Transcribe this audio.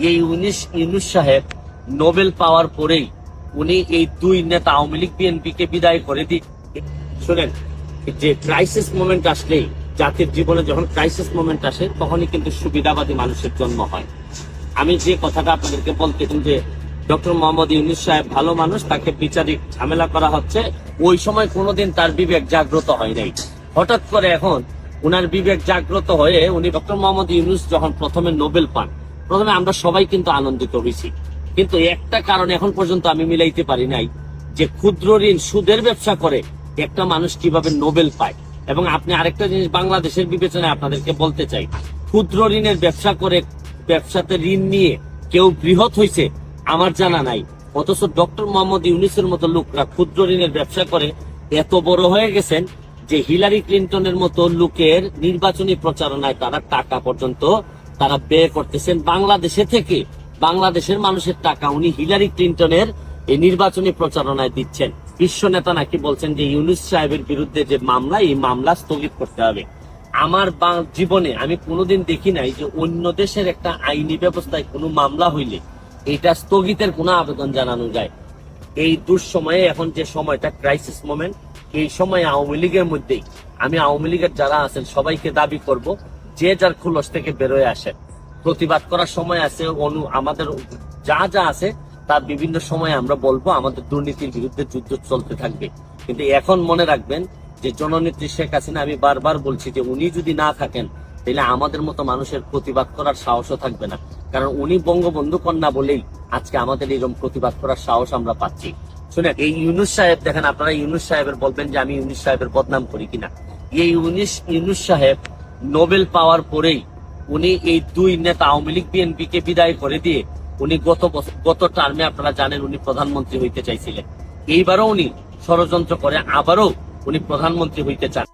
এই ইউনূস সাহেব নোবেল পাওয়ার পরেই উনি এই দুই নেতা আওয়ামী লীগ বিএনপিকে বিদায় করে দিয়ে শোনেন, যে ক্রাইসিস মোমেন্ট আসলেই জাতির জীবনে যখন ক্রাইসিস মোমেন্ট আসে তখনই কিন্তু সুবিধাবাদী মানুষের জন্ম হয়। আমি যে কথাটা আপনাদেরকে বলতেছি যে ডক্টর মোহাম্মদ ইউনূস সাহেব ভালো মানুষ, তাকে বিচারিক ঝামেলা করা হচ্ছে, ওই সময় কোনোদিন তার বিবেক জাগ্রত হয় নাই। হঠাৎ করে এখন উনার বিবেক জাগ্রত হয়ে উনি ডক্টর মোহাম্মদ ইউনূস যখন প্রথমে নোবেল পান, প্রথমে আমরা সবাই কিন্তু আনন্দিত হয়েছি, কিন্তু একটা কারণ এখন পর্যন্ত আমি মিলাইতে পারি নাই যে ক্ষুদ্র ঋণ সুদের ব্যবসা করে একটা মানুষ কিভাবে নোবেল পায়। এবং আপনি আরেকটা জিনিস বাংলাদেশের বিবেচনায় আপনাদেরকে বলতে চাই, ক্ষুদ্র ঋণের ব্যবসা করে ব্যবসাতে ঋণ নিয়ে কেউ বৃহৎ হয়েছে আমার জানা নাই, অথচ ডক্টর মোহাম্মদ ইউনূসের মতো লোকরা ক্ষুদ্র ঋণের ব্যবসা করে এত বড় হয়ে গেছেন যে হিলারি ক্লিন্টনের মতো লোকের নির্বাচনী প্রচারণায় তারা টাকা পর্যন্ত তারা ব্যয় করতেছেন বাংলাদেশে থেকে। বাংলাদেশের মানুষের টাকা উনি হিলারি ক্লিন্টনের এই নির্বাচনী প্রচারণায় দিচ্ছেন। বিশ্ব নেতা নাকি বলছেন যে ইউনূস সাহেবের বিরুদ্ধে যে মামলা, এই মামলা স্থগিত করতে হবে। আমার জীবনে আমি কোনোদিন দেখি নাই যে অন্য দেশের একটা আইনি ব্যবস্থায় কোনো মামলা হইলে এটা স্থগিতের কোনো আবেদন জানানো যায়। এই দুঃসময়ে এখন যে সময়টা ক্রাইসিস মোমেন্ট, এই সময় আওয়ামী লীগের মধ্যেই আমি আওয়ামী লীগের যারা আছেন সবাইকে দাবি করব যে যার খুলস থেকে বেরোয় আসেন। প্রতিবাদ করার সময় আছে, আমাদের যা যা আছে তার বিভিন্ন সময় আমরা বলবো, আমাদের দুর্নীতির বিরুদ্ধে যুদ্ধ চলতে থাকবে। কিন্তু এখন মনে রাখবেন যে জননেত্রী শেখ হাসিনা, আমি বারবার বলছি যে উনি যদি না থাকেন তাহলে আমাদের মতো মানুষের প্রতিবাদ করার সাহসও থাকবে না, কারণ উনি বঙ্গবন্ধু কন্যা বলেই আজকে আমাদের এরকম প্রতিবাদ করার সাহস আমরা পাচ্ছি। শুনেন, এই ইউনূস সাহেব দেখেন, আপনারা ইউনূস সাহেবের বলবেন যে আমি ইউনূস সাহেবের বদনাম করি কিনা, এই ইউনূস সাহেব নোবেল পাওয়ার পরেই উনি এই দুই নেতা আওয়ামী লীগ বিএনপিকে বিদায় করে দিয়ে উনি গত টার্মে আপনারা জানেন উনি প্রধানমন্ত্রী হইতে চাইছিলেন। এইবারও উনি ষড়যন্ত্র করে আবারও উনি প্রধানমন্ত্রী হইতে চান।